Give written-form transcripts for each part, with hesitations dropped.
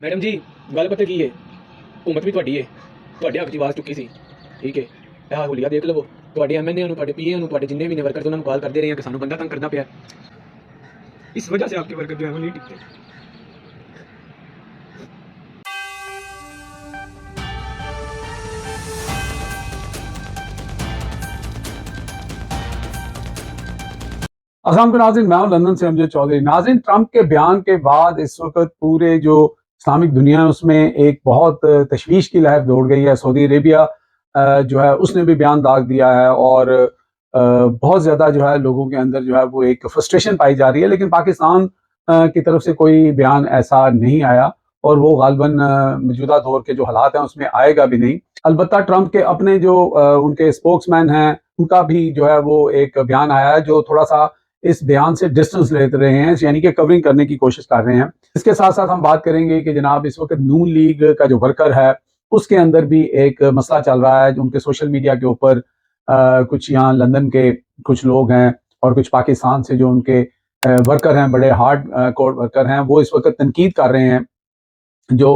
Madam जी गल पता की है हुकूमत भी तुहाडी है तुहाडे हक च आवाज़ चुकी सी ठीक है यह हुलिया देख लवो तुहाडे एमएनए नूं तुहाडे पीए नूं तुहाडे जिन्ने भी ने वर्कर उन्होंने कॉल करते रहे हैं कि सानू बंदा तंग करना पिया इस वजह से आपके वर्कर जो है वो नहीं टिकते। अस्सलाम नाज़रीन, मैं हूं लंदन से अमजद चौधरी। नाज़रीन, ट्रंप के बयान के बाद इस वक्त पूरे जो इस्लामिक दुनिया है उसमें एक बहुत तशवीश की लहर दौड़ गई है। सऊदी अरेबिया जो है उसने भी बयान दाग दिया है और बहुत ज़्यादा जो है लोगों के अंदर जो है वो एक फ्रस्ट्रेशन पाई जा रही है। लेकिन पाकिस्तान की तरफ से कोई बयान ऐसा नहीं आया और वो गालबन मौजूदा दौर के जो हालात हैं उसमें आएगा भी नहीं। अलबत्ता ट्रंप के अपने जो उनके स्पोक्समैन हैं उनका भी जो है वो एक बयान आया है जो थोड़ा सा इस बयान से डिस्टेंस ले रहे हैं, यानी कि कवरिंग करने की कोशिश कर रहे हैं। इसके साथ साथ हम बात करेंगे कि जनाब इस वक्त नून लीग का जो वर्कर है उसके अंदर भी एक मसला चल रहा है। जो उनके सोशल मीडिया के ऊपर कुछ यहाँ लंदन के कुछ लोग हैं और कुछ पाकिस्तान से जो उनके वर्कर हैं, बड़े हार्ड कोर वर्कर हैं, वो इस वक्त तनकीद कर रहे हैं जो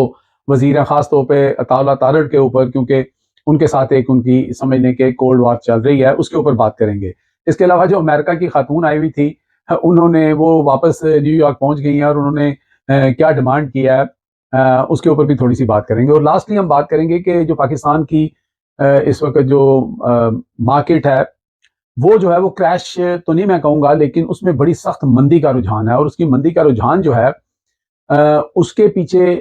वजीर है, खास तौर पर अताउल्लाह तारड़ के ऊपर, क्योंकि उनके साथ एक उनकी समझ लें कि कोल्ड वॉर चल रही है, उसके ऊपर बात करेंगे। इसके अलावा जो अमेरिका की खातून आई हुई थी उन्होंने वो वापस न्यूयॉर्क पहुंच गई हैं और उन्होंने क्या डिमांड किया है उसके ऊपर भी थोड़ी सी बात करेंगे। और लास्टली हम बात करेंगे कि जो पाकिस्तान की इस वक्त जो मार्केट है वो जो है वो क्रैश तो नहीं मैं कहूँगा, लेकिन उसमें बड़ी सख्त मंदी का रुझान है। और उसकी मंदी का रुझान जो है उसके पीछे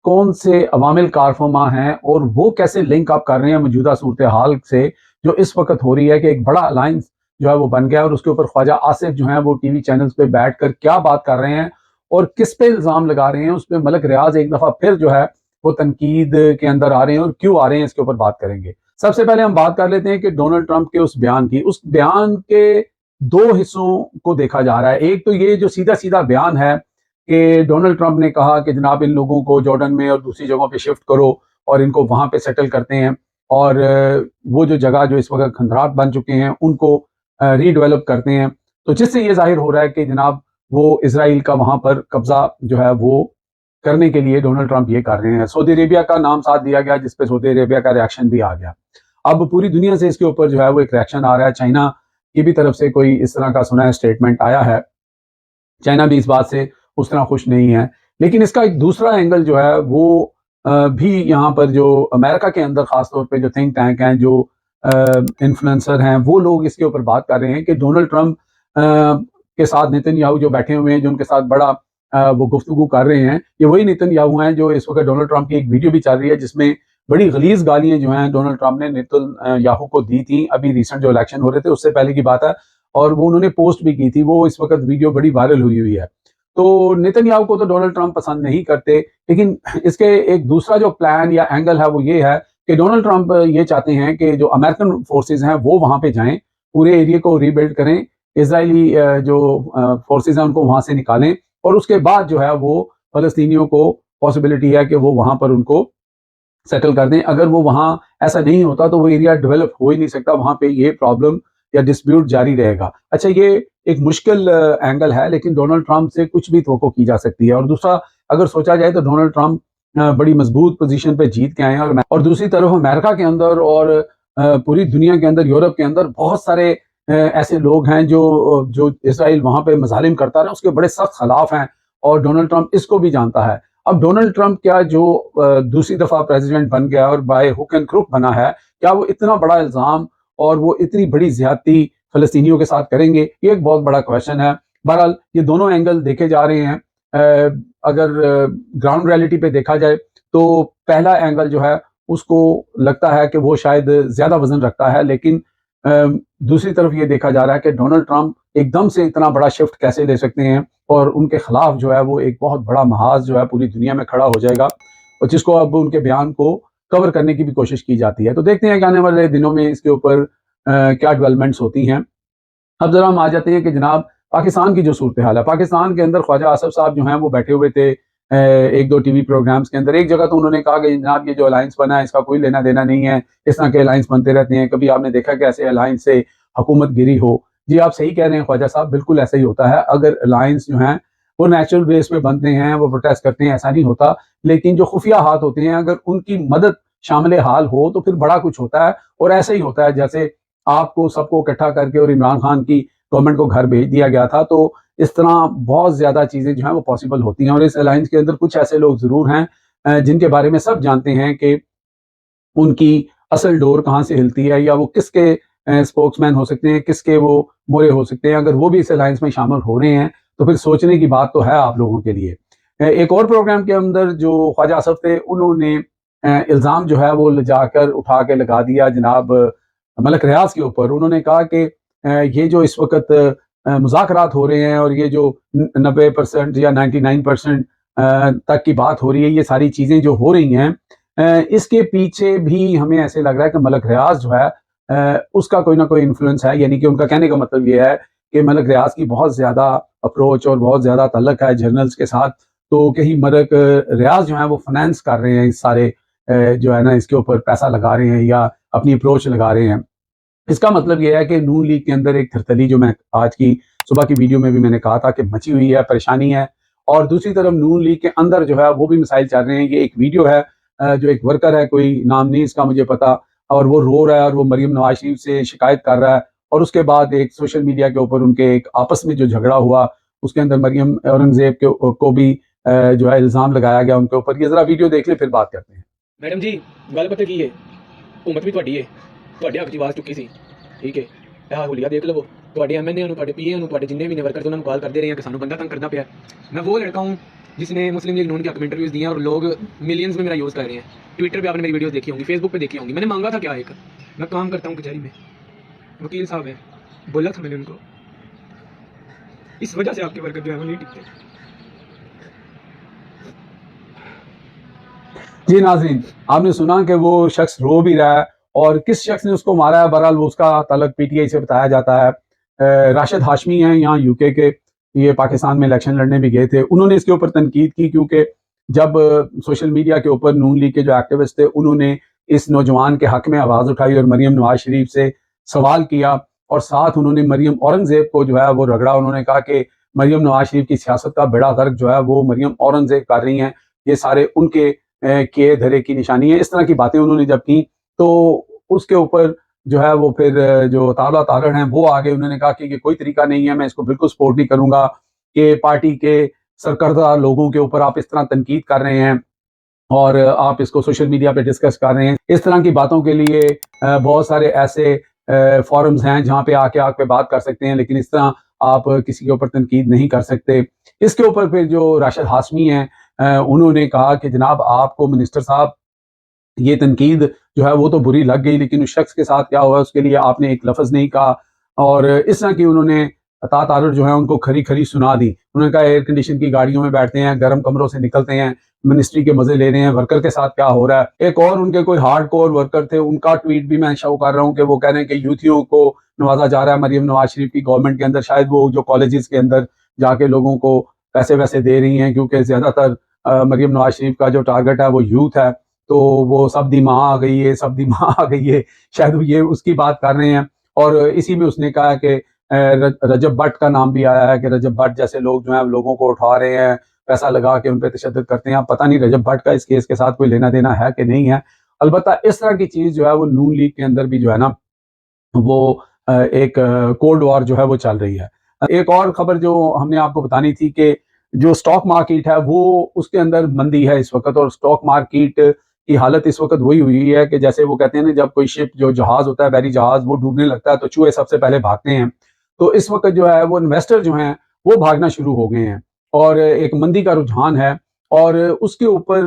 कौन से अवामिल कारफरमा हैं और वो कैसे लिंक अप कर रहे हैं मौजूदा सूरत हाल से जो इस वक्त हो रही है कि एक बड़ा अलायंस जो है वो बन गया। और उसके ऊपर ख्वाजा आसिफ जो है वो टीवी चैनल्स पे बैठकर क्या बात कर रहे हैं और किस पे इल्ज़ाम लगा रहे हैं, उस पर मलक रियाज एक दफ़ा फिर जो है वो तनकीद के अंदर आ रहे हैं और क्यों आ रहे हैं इसके ऊपर बात करेंगे। सबसे पहले हम बात कर लेते हैं कि डोनाल्ड ट्रंप के उस बयान की। उस बयान के दो हिस्सों को देखा जा रहा है। एक तो ये जो सीधा सीधा बयान है कि डोनाल्ड ट्रंप ने कहा कि जनाब इन लोगों को जॉर्डन में और दूसरी जगहों पे शिफ्ट करो और इनको वहां पे सेटल करते हैं और वो जो जगह जो इस वक्त खंडरात बन चुके हैं उनको रीडेवलप करते हैं। तो जिससे ये जाहिर हो रहा है कि जनाब वो इसराइल का वहां पर कब्जा जो है वो करने के लिए डोनाल्ड ट्रंप ये कर रहे हैं। सऊदी अरेबिया का नाम साथ दिया गया जिसपे सऊदी अरेबिया का रिएक्शन भी आ गया। अब पूरी दुनिया से इसके ऊपर जो है वो एक रिएक्शन आ रहा है। चाइना की भी तरफ से कोई इस तरह का सुना है स्टेटमेंट आया है। चाइना भी इस बात से उस तरह खुश नहीं है। लेकिन इसका एक दूसरा एंगल जो है वो भी यहाँ पर जो अमेरिका के अंदर खासतौर पे जो थिंक टैंक हैं, जो इन्फ्लुएंसर हैं, वो लोग इसके ऊपर बात कर रहे हैं कि डोनाल्ड ट्रंप के साथ नेतन्याहू जो बैठे हुए हैं, जो उनके साथ बड़ा वो गुफ्तगू कर रहे हैं, ये वही नेतन्याहू हैं जो इस वक्त डोनाल्ड ट्रंप की एक वीडियो भी चल रही है जिसमें बड़ी गलीज गालियां जो हैं डोनाल्ड ट्रंप ने नेतन्याहू को दी थी। अभी रिसेंट जो इलेक्शन हो रहे थे उससे पहले की बात है और वो उन्होंने पोस्ट भी की थी। वो इस वक्त वीडियो बड़ी वायरल हुई हुई है। तो नेतन्याहू को तो डोनाल्ड ट्रंप पसंद नहीं करते, लेकिन इसके एक दूसरा जो प्लान या एंगल है वो ये है कि डोनाल्ड ट्रंप ये चाहते हैं कि जो अमेरिकन फोर्सेज हैं वो वहां पे जाएं, पूरे एरिया को रीबिल्ड करें, इसराइली जो फोर्सेज हैं उनको वहां से निकालें और उसके बाद जो है वो फलस्तीनियों को पॉसिबिलिटी है कि वो वहां पर उनको सेटल कर दें। अगर वो वहां ऐसा नहीं होता तो वो एरिया डेवलप हो ही नहीं सकता, वहां पे ये प्रॉब्लम या डिस्प्यूट जारी रहेगा। अच्छा, ये एक मुश्किल एंगल है लेकिन डोनाल्ड ट्रंप से कुछ भी तवक्को की जा सकती है। और दूसरा अगर सोचा जाए तो डोनाल्ड ट्रंप बड़ी मजबूत पोजीशन पे जीत के आए हैं और दूसरी तरफ अमेरिका के अंदर और पूरी दुनिया के अंदर, यूरोप के अंदर बहुत सारे ऐसे लोग हैं जो जो इसराइल वहां पे मजालिम करता रहा उसके बड़े सख्त खिलाफ हैं और डोनाल्ड ट्रंप इसको भी जानता है। अब डोनाल्ड ट्रंप क्या जो दूसरी दफा प्रेसिडेंट बन गया और बाय हुक एंड क्रुक बना है, क्या वो इतना बड़ा इल्जाम और वो इतनी बड़ी ज्यादती फलस्तीनियों के साथ करेंगे? ये एक बहुत बड़ा क्वेश्चन है। बहरहाल ये दोनों एंगल देखे जा रहे हैं। अगर ग्राउंड रियलिटी पे देखा जाए तो पहला एंगल जो है उसको लगता है कि वो शायद ज्यादा वजन रखता है, लेकिन दूसरी तरफ ये देखा जा रहा है कि डोनाल्ड ट्रंप एकदम से इतना बड़ा शिफ्ट कैसे ले सकते हैं और उनके खिलाफ जो है वो एक बहुत बड़ा महाज जो है पूरी दुनिया में खड़ा हो जाएगा और जिसको अब उनके बयान को कवर करने की भी कोशिश की जाती है। तो देखते हैं कि आने वाले दिनों में इसके ऊपर क्या डेवलपमेंट्स होती हैं। अब जरा हम आ जाते हैं कि जनाब पाकिस्तान की जो सूरत हाल है। पाकिस्तान के अंदर ख्वाजा आसिफ साहब जो हैं वो बैठे हुए थे एक दो टीवी प्रोग्राम्स के अंदर। एक जगह तो उन्होंने कहा कि जनाब ये जो अलायंस बना है इसका कोई लेना देना नहीं है, इस तरह के अलायंस बनते रहते हैं, कभी आपने देखा कि ऐसे अलायंस से हुकूमत गिरी हो? जी आप सही कह रहे हैं ख्वाजा साहब, बिल्कुल ऐसा ही होता है। अगर अलायंस जो है वो नेचुरल बेस पे बनते हैं, वो प्रोटेस्ट करते हैं, ऐसा नहीं होता। लेकिन जो खुफिया हाथ होते हैं, अगर उनकी मदद शामिल हाल हो तो फिर बड़ा कुछ होता है। और ऐसे ही होता है जैसे आपको सबको इकट्ठा करके और इमरान खान की गवर्नमेंट को घर भेज दिया गया था, तो इस तरह बहुत ज्यादा चीजें जो हैं वो पॉसिबल होती हैं। और इस अलायंस के अंदर कुछ ऐसे लोग जरूर हैं जिनके बारे में सब जानते हैं कि उनकी असल डोर कहाँ से हिलती है, या वो किसके स्पोक्समैन हो सकते हैं, किसके वो मोरे हो सकते हैं। अगर वो भी इस अलायंस में शामिल हो रहे हैं तो फिर सोचने की बात तो है आप लोगों के लिए। एक और प्रोग्राम के अंदर जो ख्वाजा असफ थे, उन्होंने इल्ज़ाम जो है वो ले जाकर उठा के लगा दिया जनाब मलक रियाज के ऊपर। उन्होंने कहा कि ये जो इस वक्त मुज़ाकरात हो रहे हैं और ये जो 90% या 99% तक की बात हो रही है, ये सारी चीज़ें जो हो रही हैं, इसके पीछे भी हमें ऐसे लग रहा है कि मलक रियाज जो है उसका कोई ना कोई इन्फ्लुएंस है। यानी कि उनका कहने का मतलब ये है कि मलक रियाज की बहुत ज़्यादा अप्रोच और बहुत ज़्यादा तल्लक है जर्नल्स के साथ। तो कहीं मलक रियाज जो है वो फाइनेंस कर रहे हैं इस सारे जो है ना इसके ऊपर पैसा लगा रहे हैं या अपनी अप्रोच लगा रहे हैं। इसका मतलब ये है कि नून लीग के अंदर एक थरथली, जो मैं आज की सुबह की वीडियो में भी मैंने कहा था कि मची हुई है, परेशानी है। और दूसरी तरफ नून लीग के अंदर जो है वो भी मिसाइल चल रहे हैं। ये एक वीडियो है, जो एक वर्कर है, कोई नाम नहीं इसका मुझे पता, और वो रो रहा है और वो मरियम नवाज शरीफ से शिकायत कर रहा है। और उसके बाद एक सोशल मीडिया के ऊपर उनके एक आपस में जो झगड़ा हुआ, उसके अंदर मरियम औरंगजेब को भी जो है इल्ज़ाम लगाया गया उनके ऊपर। ये जरा वीडियो देख ले, फिर बात करते हैं। मैडम जी, गल पता की है, हुकूमत भी तुहाडी है, तुहाडे हक 'ਚ आवाज़ चुकी सी, ठीक है। ਇਹ ਹੁਲੀਆ देख लवो, ਤੁਹਾਡੇ ਐਮਐਨਏ ਨੂੰ, ਤੁਹਾਡੇ ਪੀਏ ਨੂੰ, ਤੁਹਾਡੇ ਜਿੰਨੇ ਵੀ ਨੇ ਵਰਕਰ ਉਹਨਾਂ ਨੂੰ ਕਾਲ ਕਰਦੇ ਰਹੇ हैं कि सानू बंदा तंग करना पिया। मैं वो लड़का हूँ जिसने मुस्लिम लीग नून के हक में इंटरव्यूज़ दिए हैं और लोग मिलियंस में मेरा यूज़ कर रहे हैं। ट्विटर पे आपने मेरी वीडियोस देखी होंगी, फेसबुक पे देखी होंगी। मैंने मांगा था क्या, एक मैं काम करता हूँ कचहरी में, वकील साहब है, बोला था मैंने उनको, इस वजह से आपके वर्कर जो है वो नहीं टिकते। जी नाज़रीन, आपने सुना कि वो शख्स रो भी रहा है और किस शख्स ने उसको मारा है। बहरहाल वो उसका ताल्लुक पीटीआई से बताया जाता है। राशिद हाशमी हैं यहाँ यूके के, ये पाकिस्तान में इलेक्शन लड़ने भी गए थे। उन्होंने इसके ऊपर तनकीद की क्योंकि जब सोशल मीडिया के ऊपर नून लीग के जो एक्टिविस्ट थे, उन्होंने इस नौजवान के हक में आवाज़ उठाई और मरियम नवाज शरीफ से सवाल किया, और साथ उन्होंने मरियम औरंगजेब को जो है वो रगड़ा। उन्होंने कहा कि मरियम नवाज शरीफ की सियासत का बेड़ा गर्क जो है वो मरियम औरंगजेब कर रही हैं, ये सारे उनके किए धरे की निशानी है। इस तरह की बातें उन्होंने जब की तो उसके ऊपर जो है वो फिर जो ताला तारड़ हैं वो आ गए। उन्होंने कहा कि ये कोई तरीका नहीं है, मैं इसको बिल्कुल सपोर्ट नहीं करूंगा कि पार्टी के सरकर्दा लोगों के ऊपर आप इस तरह तनकीद कर रहे हैं और आप इसको सोशल मीडिया पे डिस्कस कर रहे हैं। इस तरह की बातों के लिए बहुत सारे ऐसे फोरम्स हैं जहाँ पे आके बात कर सकते हैं, लेकिन इस तरह आप किसी के ऊपर तनकीद नहीं कर सकते। इसके ऊपर फिर जो राशिद हाशमी हैं, उन्होंने कहा कि जनाब आपको मिनिस्टर साहब ये तनकीद जो है वो तो बुरी लग गई, लेकिन उस शख्स के साथ क्या हुआ उसके लिए आपने एक लफ्ज़ नहीं कहा। और इस तरह की उन्होंने तारड़ जो है उनको खरी खरी सुना दी। उन्होंने कहा एयर कंडीशन की गाड़ियों में बैठते हैं, गर्म कमरों से निकलते हैं, मिनिस्ट्री के मजे ले रहे हैं, वर्कर के साथ क्या हो रहा है। एक और उनके कोई हार्ड कोर वर्कर थे, उनका ट्वीट भी मैं शो कर रहा हूँ कि वो कह रहे हैं कि यूथियों को नवाजा जा रहा है मरियम नवाज शरीफ की गवर्नमेंट के अंदर। शायद वो जो कॉलेजेस के अंदर जाके लोगों को पैसे वैसे दे रही हैं, क्योंकि ज्यादातर मरियम नवाज शरीफ का जो टारगेट है वो यूथ है। तो वो सब दी माँ आ गई है, सब दी माँ आ गई है, शायद ये उसकी बात कर रहे हैं। और इसी में उसने कहा कि रजब भट्ट का नाम भी आया है कि रजब भट्ट जैसे लोग जो है लोगों को उठा रहे हैं, पैसा लगा के उन पर तशद्दुद करते हैं। अब पता नहीं रजब भट्ट का इस केस के साथ कोई लेना देना है कि नहीं है। अलबत्ता इस तरह की चीज जो है वो नून लीग के अंदर भी जो है ना वो एक कोल्ड वॉर जो है वो चल रही है। एक और खबर जो हमने आपको बतानी थी कि जो स्टॉक मार्केट है वो उसके अंदर मंदी है इस वक्त, और स्टॉक मार्केट की हालत इस वक्त वही हुई है कि जैसे वो कहते हैं ना, जब कोई शिप जो जहाज होता है, बहरी जहाज, वो डूबने लगता है तो चूहे सबसे पहले भागते हैं। तो इस वक्त जो है वो इन्वेस्टर जो हैं वो भागना शुरू हो गए हैं और एक मंदी का रुझान है। और उसके ऊपर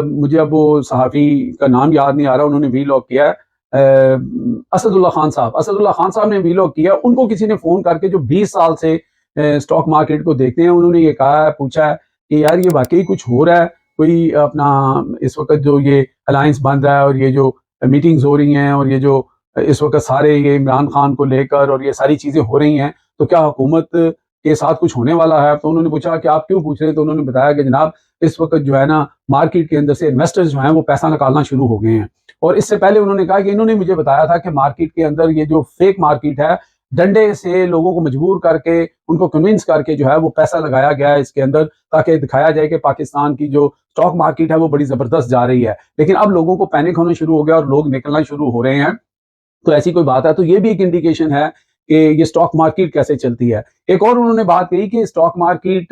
मुझे अब वो सहाफ़ी का नाम याद नहीं आ रहा, उन्होंने वीलॉग किया है, असदुल्ला खान साहब ने वीलॉग किया। उनको किसी ने फ़ोन करके जो 20 साल से स्टॉक मार्केट को देखते हैं, उन्होंने ये कहा है, पूछा है कि यार ये वाकई कुछ हो रहा है, कोई अपना इस वक्त जो ये अलायंस बन रहा है और ये जो मीटिंग्स हो रही हैं और ये जो इस वक्त सारे ये इमरान खान को लेकर और ये सारी चीज़ें हो रही हैं, तो क्या हुकूमत के साथ कुछ होने वाला है। तो उन्होंने पूछा कि आप क्यों पूछ रहे हैं, तो उन्होंने बताया कि जनाब इस वक्त जो है ना मार्केट के अंदर से इन्वेस्टर्स जो हैं वो पैसा निकालना शुरू हो गए हैं। और इससे पहले उन्होंने कहा कि इन्होंने मुझे बताया था कि मार्केट के अंदर ये जो फेक मार्केट है डंडे से लोगों को मजबूर करके, उनको कन्विंस करके जो है वो पैसा लगाया गया है इसके अंदर, ताकि दिखाया जाए कि पाकिस्तान की जो स्टॉक मार्केट है वो बड़ी जबरदस्त जा रही है। लेकिन अब लोगों को पैनिक होना शुरू हो गया और लोग निकलना शुरू हो रहे हैं। तो ऐसी कोई बात है, तो ये भी एक इंडिकेशन है कि ये स्टॉक मार्केट कैसे चलती है। एक और उन्होंने बात कही कि स्टॉक मार्केट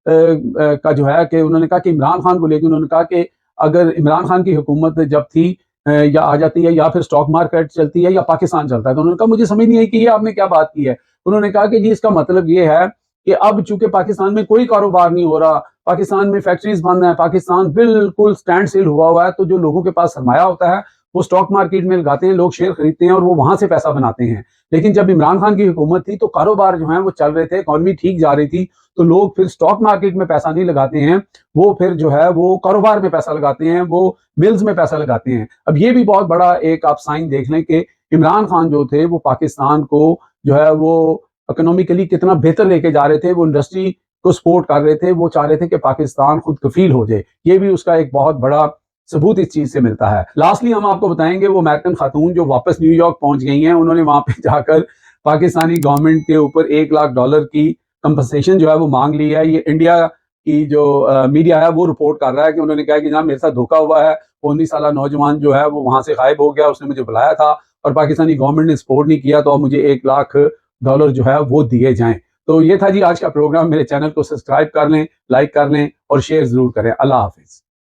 का जो है कि उन्होंने कहा कि इमरान खान को लेकर उन्होंने कहा कि अगर इमरान खान की हुकूमत जब थी या आ जाती है, या फिर स्टॉक मार्केट चलती है या पाकिस्तान चलता है। तो उन्होंने कहा मुझे समझ नहीं आई कि ये आपने क्या बात की है। उन्होंने कहा कि जी इसका मतलब ये है कि अब चूंकि पाकिस्तान में कोई कारोबार नहीं हो रहा, पाकिस्तान में फैक्ट्रीज बंद है, पाकिस्तान बिल्कुल स्टैंड स्टिल हुआ है, तो जो लोगों के पास सरमाया होता है वो स्टॉक मार्केट में लगाते हैं, लोग शेयर खरीदते हैं और वो वहां से पैसा बनाते हैं। लेकिन जब इमरान खान की हुकूमत थी तो कारोबार जो है वो चल रहे थे, इकॉनमी ठीक जा रही थी, तो लोग फिर स्टॉक मार्केट में पैसा नहीं लगाते हैं, वो फिर जो है वो कारोबार में पैसा लगाते हैं, वो मिल्स में पैसा लगाते हैं। अब ये भी बहुत बड़ा एक आप साइन देख लें कि इमरान खान जो थे वो पाकिस्तान को जो है वो इकोनॉमिकली कितना बेहतर लेके जा रहे थे, वो इंडस्ट्री को सपोर्ट कर रहे थे, वो चाह रहे थे कि पाकिस्तान खुद कफील हो जाए। ये भी उसका एक बहुत बड़ा सबूत इस चीज से मिलता है। लास्टली हम आपको बताएंगे वो अमेरिकन खातून जो वापस न्यूयॉर्क पहुंच गई हैं, उन्होंने वहां पे जाकर पाकिस्तानी गवर्नमेंट के ऊपर $1 लाख की कंपनसेशन जो है वो मांग ली है। ये इंडिया की जो मीडिया है वो रिपोर्ट कर रहा है कि उन्होंने कहा कि जनाब मेरे साथ धोखा हुआ है, 19 साल नौजवान जो है वो वहां से गायब हो गया, उसने मुझे बुलाया था और पाकिस्तानी गवर्नमेंट ने सपोर्ट नहीं किया, तो अब मुझे $1 लाख जो है वो दिए जाएं। तो ये था जी आज का प्रोग्राम। मेरे चैनल को सब्सक्राइब कर लें, लाइक कर लें और शेयर जरूर करें। अल्लाह हाफिज।